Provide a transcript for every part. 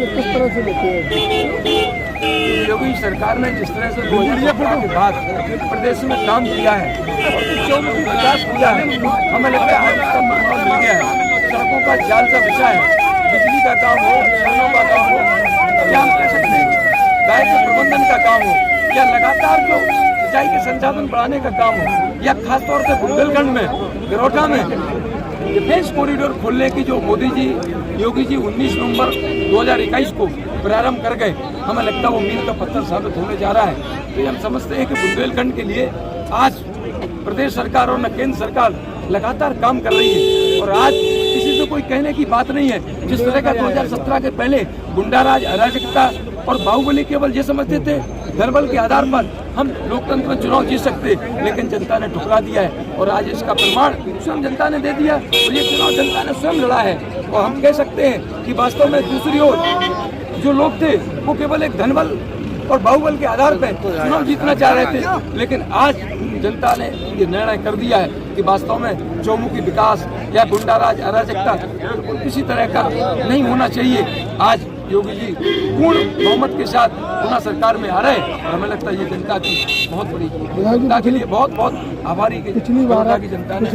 किस तरह से लेते हैं? योगी सरकार ने जिस तरह से 2017 के बाद प्रदेश में काम किया है और चौमुखी विकास किया है, हमें लगता है आज इसका परिणाम मिल गया है। सड़कों का जाल सा बिछा है, बिजली का काम हो, किसानों का काम हो, या हम कह सकते हैं गाय के प्रबंधन का काम हो, या लगातार जो सिंचाई के संसाधन बढ़ाने का काम हो, या खासतौर से बुंदेलखंड में गरोठा में डिफेंस कॉरिडोर खोलने की जो मोदी जी योगी जी 19 नवंबर 2021 को प्रारंभ कर गए, हमें लगता है वो मील का पत्थर साबित होने जा रहा है। तो हम समझते हैं कि बुंदेलखंड के लिए आज प्रदेश सरकार और न केंद्र सरकार लगातार काम कर रही है और आज किसी से कोई कहने की बात नहीं है। जिस तरह का 2017 के पहले गुंडाराज, अराजकता और बाहुबली केवल ये समझते थे धनबल के आधार पर हम लोकतंत्र में चुनाव जीत सकते, लेकिन जनता ने ठुकरा दिया है और आज इसका प्रमाण स्वयं जनता ने दे दिया और ये चुनाव जनता ने स्वयं लड़ा है। और हम कह सकते हैं कि वास्तव में दूसरी ओर जो लोग थे वो केवल एक धनबल और बाहुबल के आधार पर चुनाव जीतना चाह रहे थे, लेकिन आज जनता ने ये निर्णय कर दिया है कि वास्तव में चौमुखी विकास या गुंडाराज, अराजकता बिल्कुल किसी तरह का नहीं होना चाहिए। आज योगी जी पूर्ण बहुमत के साथ पुनः सरकार में आ रहे हैं और हमें लगता है ये जनता की बहुत बड़ी जनता के लिए बहुत बहुत आभारी की जनता ने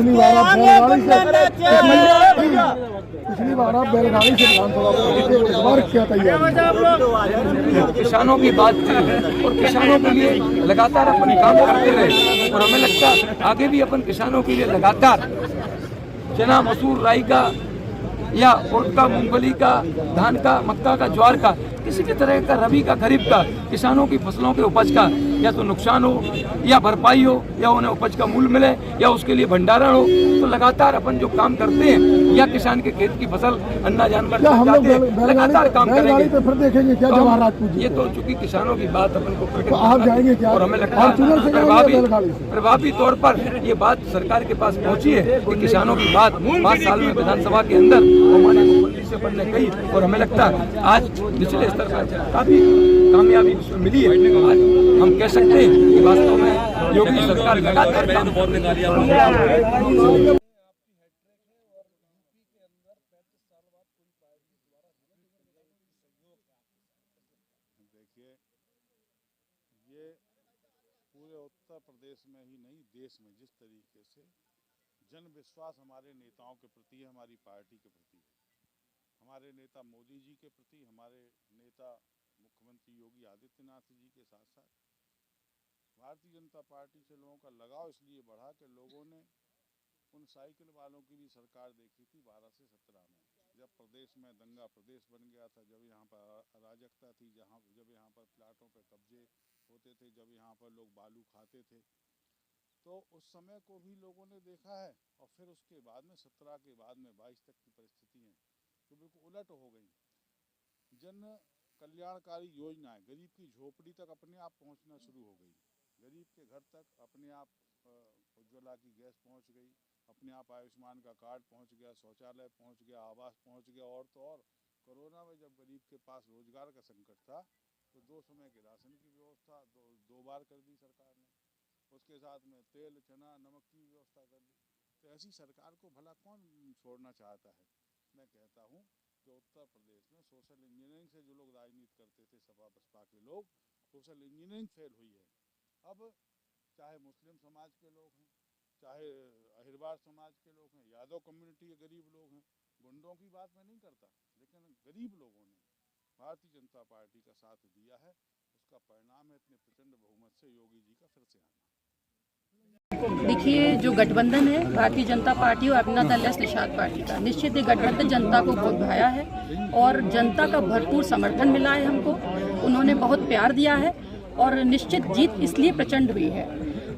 पिछली बार आप बैलगाड़ी से इस बार क्या तैयारी? किसानों की बात थी और किसानों के लिए लगातार अपन काम करते रहे और हमें लगता है आगे भी अपन किसानों के लिए लगातार चना, मसूर, राई का या उड़द का, मूंगफली का, धान का, मक्का का, ज्वार का, किसी भी तरह का रबी का, खरीफ का, किसानों की फसलों के उपज का या तो नुकसान हो या भरपाई हो या उन्हें उपज का मूल्य मिले या उसके लिए भंडारण हो, तो लगातार अपन जो काम करते हैं या किसान के खेत की फसल अन्ना जानवर लगातार काम करेंगे। फिर देखेंगे क्या जवाहरात ये तो चूंकि किसानों की बात अपन को आप जाएंगे क्या? और हमें लगता है प्रभावी तौर पर ये बात सरकार के पास पहुंची है कि किसानों की बात 5 साल में विधानसभा के अंदर हमारे मुख्यमंत्री से अपन ने कही और हमें लगता है आज निचले स्तर पर काफी कामयाबी मिली है। आज हम कह सकते हैं कि वास्तव में योगी सरकार लगातार देखिए, ये पूरे उत्तर प्रदेश में ही नहीं देश में जिस तरीके से जन विश्वास हमारे नेताओं के प्रति है, हमारी पार्टी के प्रति है, हमारे नेता मोदी जी के प्रति, हमारे नेता मुख्यमंत्री योगी आदित्यनाथ जी के साथ साथ भारतीय जनता पार्टी से लोगों का लगाव इसलिए बढ़ा कि लोगों ने उन साइकिल वालों की भी सरकार देखी थी 12 से 17 में, जब प्रदेश में दंगा प्रदेश बन गया था, जब यहाँ पर अराजकता थी, जब यहाँ पर प्लाटों पर कब्जे होते थे, जब यहाँ पर लोग बालू खाते थे, तो उस समय को भी लोगों ने देखा है। और फिर उसके बाद में 17 के बाद में 22 तक की परिस्थितियाँ तो बिल्कुल उलट हो गई। जन कल्याणकारी योजनाएं गरीब की झोपड़ी तक अपने आप पहुंचना शुरू हो गई, गरीब के घर तक अपने आप उज्ज्वला की गैस पहुंच गई, अपने आप आयुष्मान का कार्ड पहुंच गया, शौचालय पहुंच गया, आवास पहुंच गया। और तो और कोरोना में जब गरीब के पास रोजगार का संकट था तो 2 समय के राशन की व्यवस्था दो बार कर दी सरकार ने, उसके साथ में तेल, चना, नमक की व्यवस्था कर दी। तो ऐसी सरकार को भला कौन छोड़ना चाहता है? मैं कहता हूँ कि उत्तर प्रदेश में सोशल इंजीनियरिंग से जो लोग राजनीति करते थे, सपा बसपा के लोग, सोशल इंजीनियरिंग फेल हुई है। अब चाहे मुस्लिम समाज के लोग हैं, चाहे अहिरवार समाज के लोग हैं, यादव कम्युनिटी के गरीब लोग हैं, गुंडों की बात मैं नहीं करता, लेकिन गरीब लोगों ने भारतीय जनता पार्टी का साथ दिया है। उसका परिणाम है इतने प्रचंड बहुमत से योगी जी का फिर से आना। देखिए, जो गठबंधन है भारतीय जनता पार्टी और अपना दल निषाद पार्टी का, निश्चित ही गठबंधन जनता को बहुत भाया है और जनता का भरपूर समर्थन मिला है हमको। उन्होंने बहुत प्यार दिया है और निश्चित जीत इसलिए प्रचंड हुई है।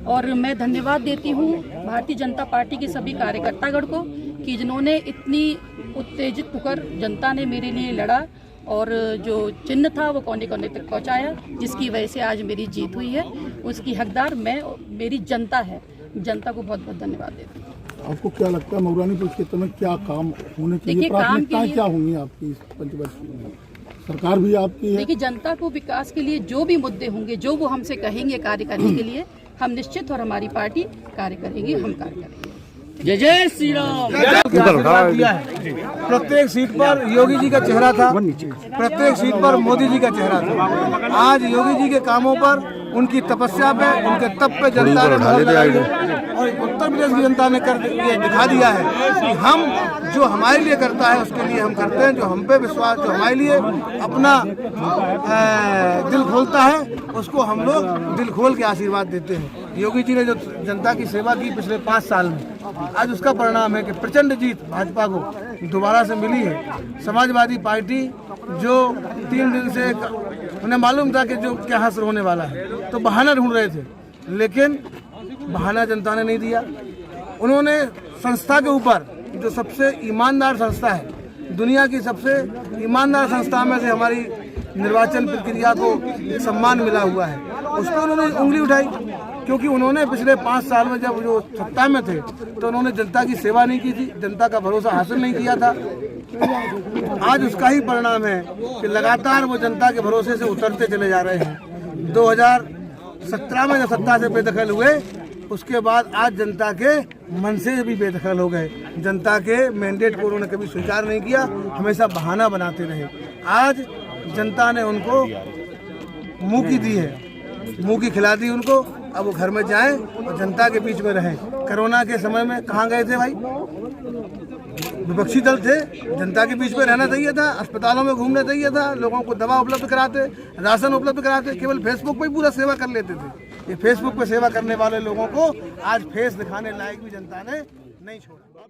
और मैं धन्यवाद देती हूँ भारतीय जनता पार्टी के सभी कार्यकर्तागण को कि जिन्होंने इतनी उत्तेजित होकर जनता ने मेरे लिए लड़ा और जो चिन्ह था वो कोने कोने तक पहुंचाया, जिसकी वजह से आज मेरी जीत हुई है। उसकी हकदार मेरी जनता है। जनता को बहुत बहुत धन्यवाद देती हूँ। आपको क्या लगता है मऊरानीपुर क्षेत्र में क्या काम होने चाहिए, प्राथमिकताएं क्या होंगी आपकी इस पंचवर्षीय में? सरकार भी आपकी है। देखिए, जनता को विकास के लिए जो भी मुद्दे होंगे, जो वो हमसे कहेंगे कार्य करने के लिए, हम निश्चित और हमारी पार्टी कार्य करेगी, हम कार्य करेंगे। जय जय श्री राम। दिया है। प्रत्येक सीट पर योगी जी का चेहरा था, प्रत्येक सीट पर मोदी जी का चेहरा था। आज योगी जी के कामों पर, उनकी तपस्या पे, उनके तप पे जनता ने मोहर लगाई है और उत्तर प्रदेश की जनता ने कर ये दिखा दिया है कि हम जो हमारे लिए करता है उसके लिए हम करते हैं, जो हम पे विश्वास, जो हमारे लिए अपना दिल खोलता है उसको हम लोग दिल खोल के आशीर्वाद देते हैं। योगी जी ने जो जनता की सेवा की पिछले 5 साल में, आज उसका परिणाम है कि प्रचंड जीत भाजपा को दोबारा से मिली है। समाजवादी पार्टी जो 3 दिन से उन्हें मालूम था कि जो क्या हासिल होने वाला है तो बहाना ढूंढ रहे थे, लेकिन बहाना जनता ने नहीं दिया। उन्होंने संस्था के ऊपर, जो सबसे ईमानदार संस्था है, दुनिया की सबसे ईमानदार संस्था में से हमारी निर्वाचन प्रक्रिया को सम्मान मिला हुआ है, उस पर उन्होंने उंगली उठाई, क्योंकि उन्होंने पिछले 5 साल में जब जो सत्ता में थे तो उन्होंने जनता की सेवा नहीं की थी, जनता का भरोसा हासिल नहीं किया था। आज उसका ही परिणाम है कि लगातार वो जनता के भरोसे से उतरते चले जा रहे हैं। 2017 में जब सत्ता से बेदखल हुए, उसके बाद आज जनता के मन से भी बेदखल हो गए। जनता के मैंडेट को उन्होंने कभी स्वीकार नहीं किया, हमेशा बहाना बनाते रहे। आज जनता ने उनको मुंह की दी है, मुंह की खिला दी उनको। अब वो घर में जाएं और जनता के बीच में रहें। कोरोना के समय में कहाँ गए थे भाई? विपक्षी दल थे, जनता के बीच में रहना चाहिए था, अस्पतालों में घूमना चाहिए था, लोगों को दवा उपलब्ध कराते, राशन उपलब्ध कराते। केवल फेसबुक पे ही पूरा सेवा कर लेते थे। ये फेसबुक पे सेवा करने वाले लोगों को आज फेस दिखाने लायक भी जनता ने नहीं छोड़ा।